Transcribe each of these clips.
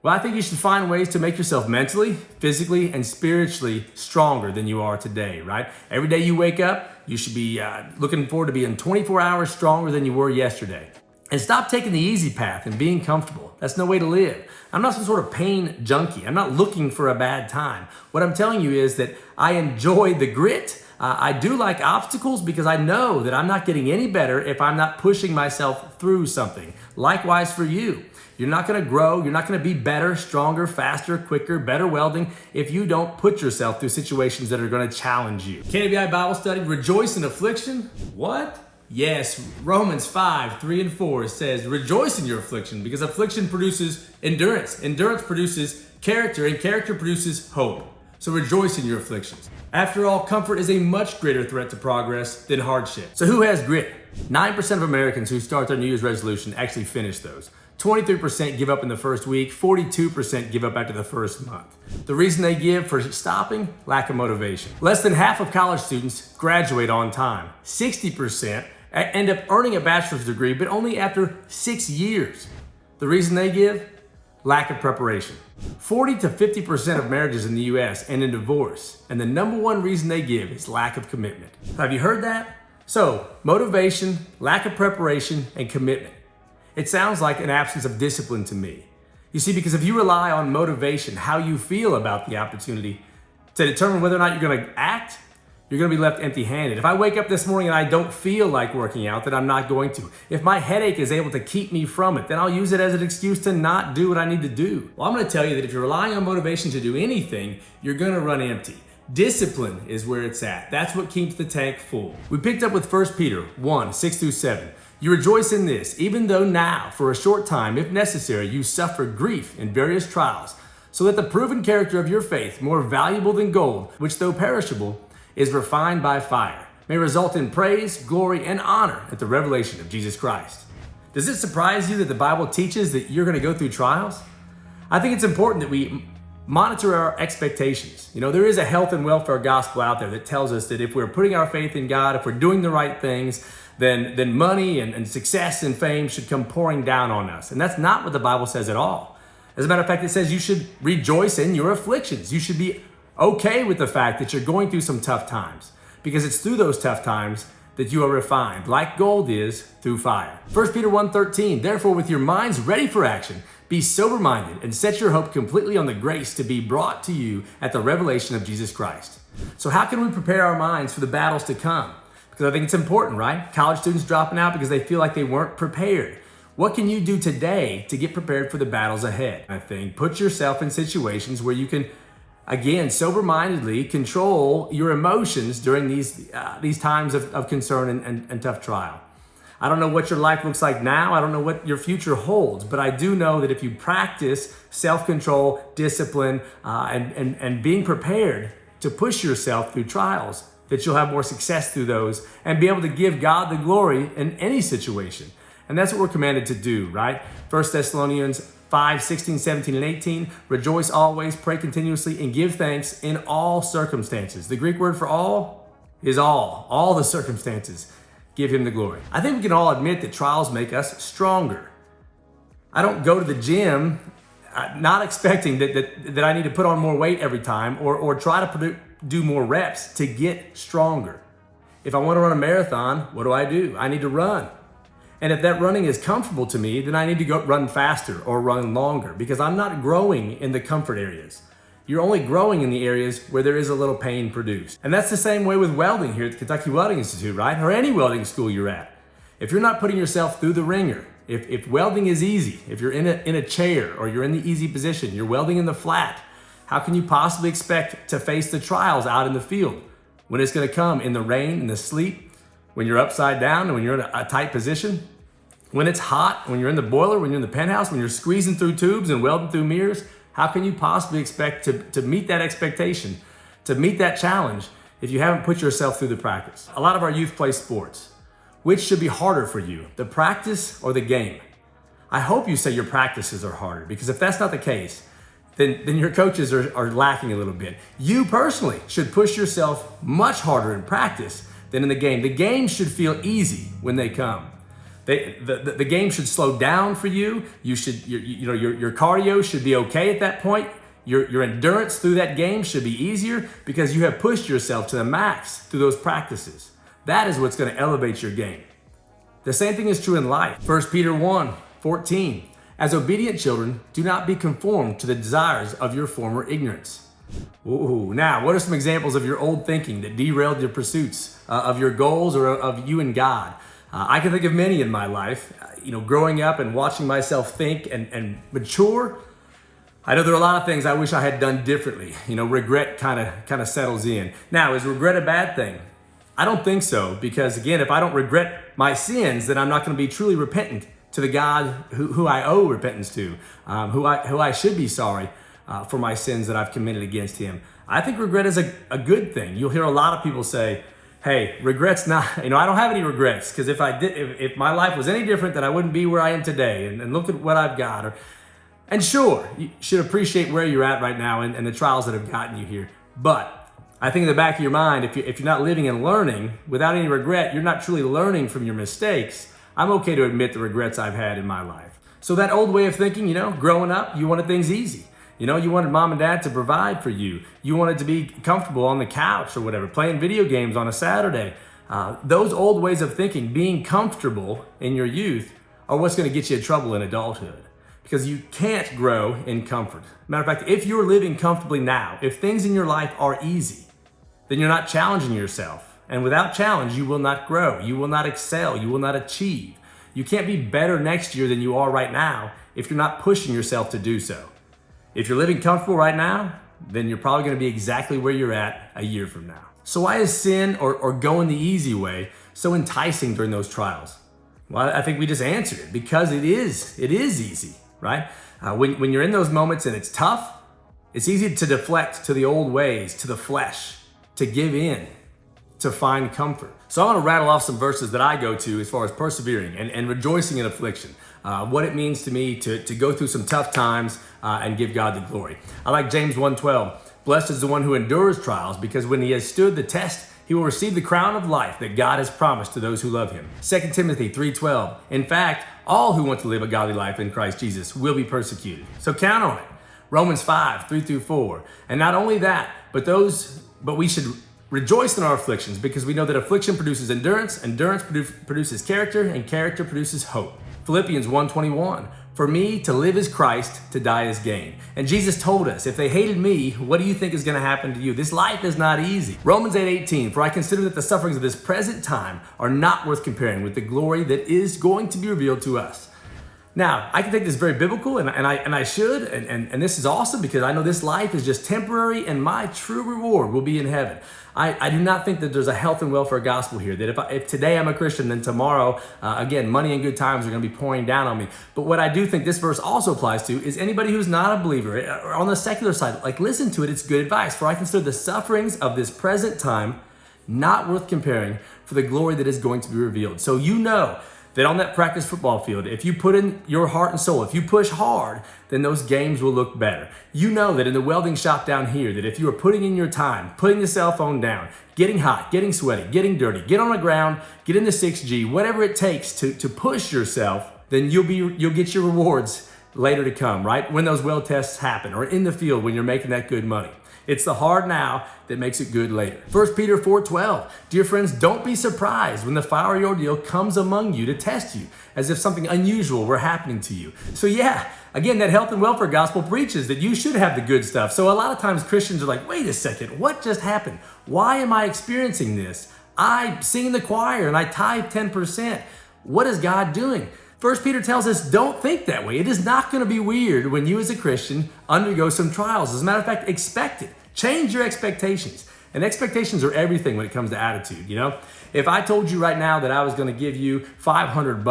Well, I think you should find ways to make yourself mentally, physically, and spiritually stronger than you are today, right? Every day you wake up, you should be looking forward to being 24 hours stronger than you were yesterday. And stop taking the easy path and being comfortable. That's no way to live. I'm not some sort of pain junkie. I'm not looking for a bad time. What I'm telling you is that I enjoy the grit. I do like obstacles because I know that I'm not getting any better if I'm not pushing myself through something. Likewise for you. You're not going to grow. You're not going to be better, stronger, faster, quicker, better welding if you don't put yourself through situations that are going to challenge you. KWI Bible Study, rejoice in affliction. What? Yes, Romans 5:3-4 says, rejoice in your affliction because affliction produces endurance. Endurance produces character and character produces hope. So rejoice in your afflictions. After all, comfort is a much greater threat to progress than hardship. So who has grit? 9% of Americans who start their New Year's resolution actually finish those. 23% give up in the first week, 42% give up after the first month. The reason they give for stopping? Lack of motivation. Less than half of college students graduate on time. 60% end up earning a bachelor's degree, but only after 6 years. The reason they give? Lack of preparation. 40 to 50% of marriages in the US end in divorce, and the number one reason they give is lack of commitment. Have you heard that? So, motivation, lack of preparation, and commitment. It sounds like an absence of discipline to me. You see, because if you rely on motivation, how you feel about the opportunity, to determine whether or not you're going to act, you're going to be left empty-handed. If I wake up this morning and I don't feel like working out, then I'm not going to. If my headache is able to keep me from it, then I'll use it as an excuse to not do what I need to do. Well, I'm going to tell you that if you're relying on motivation to do anything, you're going to run empty. Discipline is where it's at. That's what keeps the tank full. We picked up with 1 Peter 1:6-7. You rejoice in this, even though now, for a short time, if necessary, you suffer grief in various trials, so that the proven character of your faith, more valuable than gold, which though perishable, is refined by fire, may result in praise, glory, and honor at the revelation of Jesus Christ. Does it surprise you that the Bible teaches that you're going to go through trials? I think it's important that we monitor our expectations. You know, there is a health and welfare gospel out there that tells us that if we're putting our faith in God, if we're doing the right things, then money and success and fame should come pouring down on us. And that's not what the Bible says at all. As a matter of fact, it says you should rejoice in your afflictions. You should be okay with the fact that you're going through some tough times, because it's through those tough times that you are refined, like gold is through fire. 1 Peter 1:13, therefore with your minds ready for action, be sober-minded and set your hope completely on the grace to be brought to you at the revelation of Jesus Christ. So how can we prepare our minds for the battles to come? Because I think it's important, right? College students dropping out because they feel like they weren't prepared. What can you do today to get prepared for the battles ahead? I think put yourself in situations where you can, again, sober-mindedly control your emotions during these times of concern and tough trial. I don't know what your life looks like now. I don't know what your future holds, but I do know that if you practice self-control, discipline, and being prepared to push yourself through trials, that you'll have more success through those and be able to give God the glory in any situation. And that's what we're commanded to do, right? 1 Thessalonians 5:16, 17, and 18, rejoice always, pray continuously, and give thanks in all circumstances. The Greek word for all is all the circumstances. Give him the glory. I think we can all admit that trials make us stronger. I don't go to the gym not expecting that I need to put on more weight every time or try to do more reps to get stronger. If I want to run a marathon, what do? I need to run. And if that running is comfortable to me, then I need to go run faster or run longer, because I'm not growing in the comfort areas. You're only growing in the areas where there is a little pain produced. And that's the same way with welding here at the Kentucky Welding Institute, right? Or any welding school you're at. If you're not putting yourself through the ringer, if welding is easy, if you're in a chair or you're in the easy position, you're welding in the flat, how can you possibly expect to face the trials out in the field when it's going to come in the rain, in the sleet, when you're upside down and when you're in a tight position, when it's hot, when you're in the boiler, when you're in the penthouse, when you're squeezing through tubes and welding through mirrors? How can you possibly expect to meet that expectation, to meet that challenge, if you haven't put yourself through the practice? A lot of our youth play sports. Which should be harder for you, the practice or the game? I hope you say your practices are harder, because if that's not the case, then your coaches are lacking a little bit. You personally should push yourself much harder in practice than in the game. The game should feel easy when they come. The game should slow down for you. Your cardio should be okay at that point. Your endurance through that game should be easier because you have pushed yourself to the max through those practices. That is what's going to elevate your game. The same thing is true in life. 1 Peter 1:14. As obedient children, do not be conformed to the desires of your former ignorance. Ooh, now, what are some examples of your old thinking that derailed your pursuits of your goals or of you and God? I can think of many in my life. Growing up and watching myself think and mature, I know there are a lot of things I wish I had done differently. Regret kind of settles in. Now, is regret a bad thing? I don't think so, because again, if I don't regret my sins, then I'm not going to be truly repentant to the God who I owe repentance to, who I should be sorry for my sins that I've committed against Him. I think regret is a good thing. You'll hear a lot of people say, "Hey, regret's not. I don't have any regrets, because if my life was any different, then I wouldn't be where I am today. And look at what I've got." And sure, you should appreciate where you're at right now and the trials that have gotten you here, but I think in the back of your mind, if you're not living and learning without any regret, you're not truly learning from your mistakes. I'm okay to admit the regrets I've had in my life. So that old way of thinking, growing up, you wanted things easy. You wanted mom and dad to provide for you. You wanted to be comfortable on the couch or whatever, playing video games on a Saturday. Those old ways of thinking, being comfortable in your youth, are what's going to get you in trouble in adulthood. Because you can't grow in comfort. Matter of fact, if you're living comfortably now, if things in your life are easy, then you're not challenging yourself. And without challenge, you will not grow. You will not excel. You will not achieve. You can't be better next year than you are right now if you're not pushing yourself to do so. If you're living comfortable right now, then you're probably going to be exactly where you're at a year from now. So why is sin or going the easy way so enticing during those trials? Well, I think we just answered it. Because it is easy, right? When you're in those moments and it's tough, it's easy to deflect to the old ways, to the flesh, to give in, to find comfort. So I want to rattle off some verses that I go to as far as persevering and rejoicing in affliction. What it means to me to go through some tough times and give God the glory. I like James 1:12. Blessed is the one who endures trials, because when he has stood the test, he will receive the crown of life that God has promised to those who love him. 2 Timothy 3:12. In fact, all who want to live a godly life in Christ Jesus will be persecuted. So count on it. Romans 5:3-4. And not only that, but we should rejoice in our afflictions, because we know that affliction produces endurance, endurance produces character, and character produces hope. Philippians 1:21. For me, to live is Christ, to die is gain. And Jesus told us, if they hated me, what do you think is going to happen to you? This life is not easy. Romans 8:18. For I consider that the sufferings of this present time are not worth comparing with the glory that is going to be revealed to us. Now, I can take this very biblical, and I should, and this is awesome, because I know this life is just temporary, and my true reward will be in heaven. I do not think that there's a health and welfare gospel here, that if today I'm a Christian, then tomorrow, again, money and good times are going to be pouring down on me. But what I do think this verse also applies to is anybody who's not a believer, or on the secular side, listen to it, it's good advice. For I consider the sufferings of this present time not worth comparing for the glory that is going to be revealed. So that on that practice football field, if you put in your heart and soul, if you push hard, then those games will look better. You know that in the welding shop down here, that if you are putting in your time, putting the cell phone down, getting hot, getting sweaty, getting dirty, get on the ground, get in the 6G, whatever it takes to push yourself, then you'll get your rewards later to come, right? When those weld tests happen, or in the field when you're making that good money. It's the hard now that makes it good later. 1 Peter 4:12. Dear friends, don't be surprised when the fiery ordeal comes among you to test you, as if something unusual were happening to you. So again, that health and welfare gospel preaches that you should have the good stuff. So a lot of times Christians are like, wait a second, what just happened? Why am I experiencing this? I sing in the choir and I tithe 10%. What is God doing? 1 Peter tells us, don't think that way. It is not going to be weird when you as a Christian undergo some trials. As a matter of fact, expect it. Change your expectations. And expectations are everything when it comes to attitude, If I told you right now that I was going to give you $500,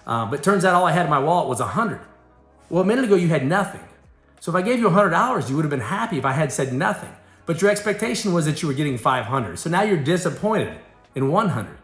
but turns out all I had in my wallet was $100. Well, a minute ago you had nothing. So if I gave you $100, you would have been happy if I had said nothing. But your expectation was that you were getting $500. So now you're disappointed in $100.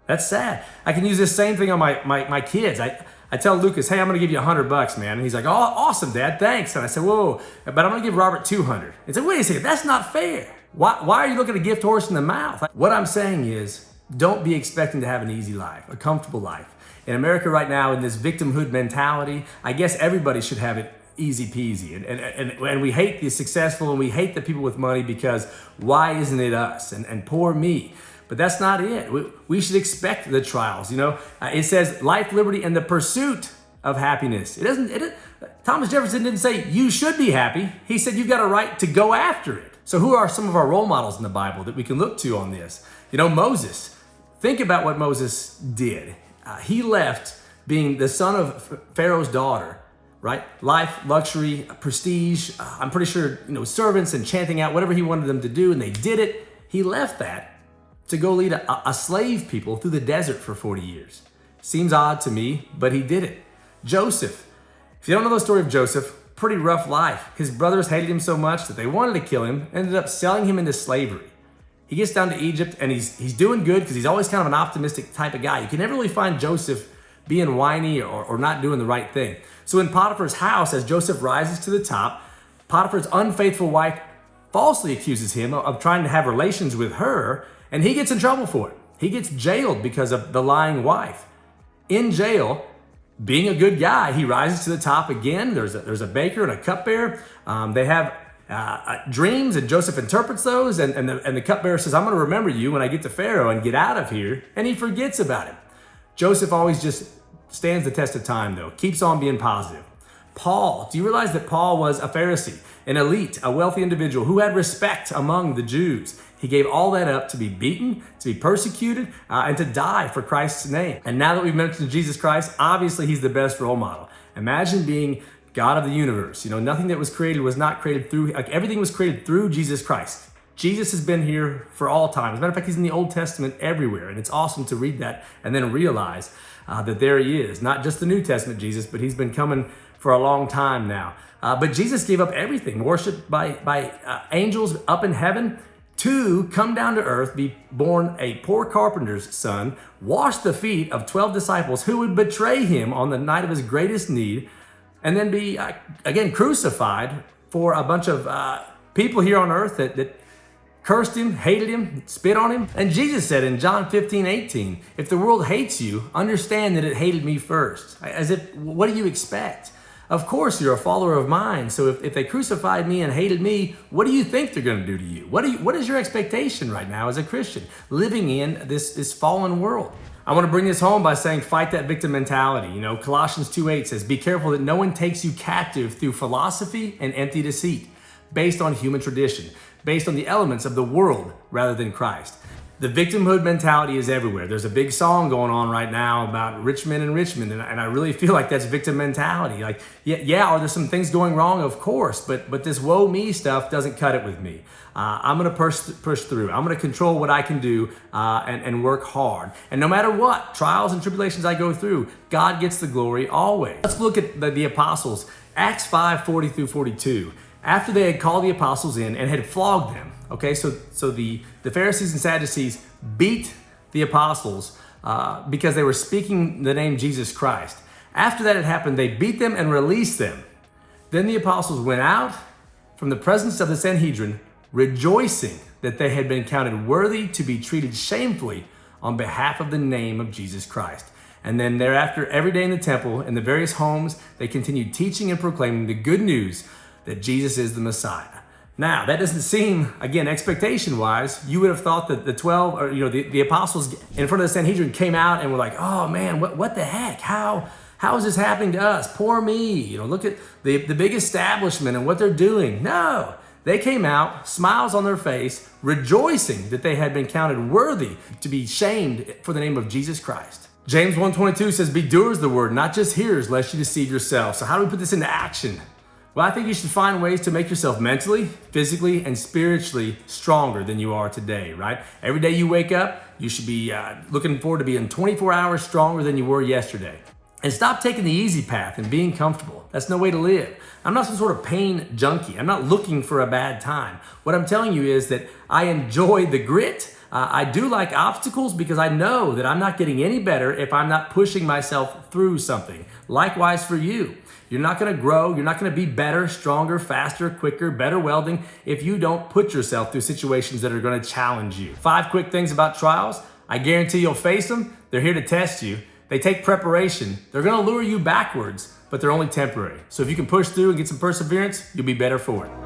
That's sad. I can use this same thing on my kids. I tell Lucas, hey, I'm going to give you $100, man. And he's like, oh, awesome, Dad, thanks. And I said, whoa, but I'm going to give Robert $200. He said, wait a second, that's not fair. Why are you looking a gift horse in the mouth? What I'm saying is, don't be expecting to have an easy life, a comfortable life. In America right now, in this victimhood mentality, I guess everybody should have it easy peasy. And we hate the successful and we hate the people with money because why isn't it us? And poor me. But that's not it. We should expect the trials. It says life, liberty, and the pursuit of happiness. Thomas Jefferson didn't say you should be happy. He said you've got a right to go after it. So who are some of our role models in the Bible that we can look to on this? Moses. Think about what Moses did. He left being the son of Pharaoh's daughter, right? Life, luxury, prestige. I'm pretty sure, servants and chanting out whatever he wanted them to do, and they did it. He left that to go lead a slave people through the desert for 40 years. Seems odd to me, but he did it. Joseph. If you don't know the story of Joseph, pretty rough life. His brothers hated him so much that they wanted to kill him, ended up selling him into slavery. He gets down to Egypt and he's doing good because he's always kind of an optimistic type of guy. You can never really find Joseph being whiny or not doing the right thing. So in Potiphar's house, as Joseph rises to the top, Potiphar's unfaithful wife falsely accuses him of trying to have relations with her, and he gets in trouble for it. He gets jailed because of the lying wife. In jail, being a good guy, he rises to the top again. There's a baker and a cupbearer. They have dreams, and Joseph interprets those, and the cupbearer says, I'm going to remember you when I get to Pharaoh and get out of here, and he forgets about him. Joseph always just stands the test of time, though, keeps on being positive. Paul, do you realize that Paul was a Pharisee, an elite, a wealthy individual who had respect among the Jews? He gave all that up to be beaten, to be persecuted, and to die for Christ's name. And now that we've mentioned Jesus Christ, obviously he's the best role model. Imagine being God of the universe. Nothing that was created was not created through, everything was created through Jesus Christ. Jesus has been here for all time. As a matter of fact, he's in the Old Testament everywhere. And it's awesome to read that and then realize that there he is. Not just the New Testament Jesus, but he's been coming for a long time now. But Jesus gave up everything, worshiped by angels up in heaven, to come down to earth, be born a poor carpenter's son, wash the feet of 12 disciples who would betray him on the night of his greatest need, and then be, again, crucified for a bunch of people here on earth that cursed him, hated him, spit on him. And Jesus said in John 15:18, if the world hates you, understand that it hated me first. As if, what do you expect? Of course, you're a follower of mine. So if they crucified me and hated me, what do you think they're going to do to you? What is your expectation right now as a Christian living in this fallen world? I want to bring this home by saying fight that victim mentality. Colossians 2:8 says, be careful that no one takes you captive through philosophy and empty deceit, based on human tradition, based on the elements of the world rather than Christ. The victimhood mentality is everywhere. There's a big song going on right now about rich men in Richmond, and I really feel like that's victim mentality. Like, yeah, are there some things going wrong? Of course, but this woe me stuff doesn't cut it with me. I'm going to push through. I'm going to control what I can do and work hard. And no matter what trials and tribulations I go through, God gets the glory always. Let's look at the apostles. Acts 5:40 through 42. After they had called the apostles in and had flogged them, okay, so the Pharisees and Sadducees beat the apostles because they were speaking the name Jesus Christ. After that had happened, they beat them and released them. Then the apostles went out from the presence of the Sanhedrin, rejoicing that they had been counted worthy to be treated shamefully on behalf of the name of Jesus Christ. And then thereafter, every day in the temple, in the various homes, they continued teaching and proclaiming the good news that Jesus is the Messiah. Now, that doesn't seem, again, expectation-wise, you would have thought that the 12, or the apostles in front of the Sanhedrin came out and were like, oh man, what the heck? How is this happening to us? Poor me. Look at the big establishment and what they're doing. No, they came out, smiles on their face, rejoicing that they had been counted worthy to be shamed for the name of Jesus Christ. James 1:22 says, be doers of the word, not just hearers, lest you deceive yourself. So how do we put this into action? Well, I think you should find ways to make yourself mentally, physically, and spiritually stronger than you are today, right? Every day you wake up, you should be looking forward to being 24 hours stronger than you were yesterday. And stop taking the easy path and being comfortable. That's no way to live. I'm not some sort of pain junkie. I'm not looking for a bad time. What I'm telling you is that I enjoy the grit. I do like obstacles because I know that I'm not getting any better if I'm not pushing myself through something. Likewise for you. You're not going to grow. You're not going to be better, stronger, faster, quicker, better welding if you don't put yourself through situations that are going to challenge you. 5 quick things about trials. I guarantee you'll face them. They're here to test you. They take preparation. They're gonna lure you backwards, but they're only temporary. So if you can push through and get some perseverance, you'll be better for it.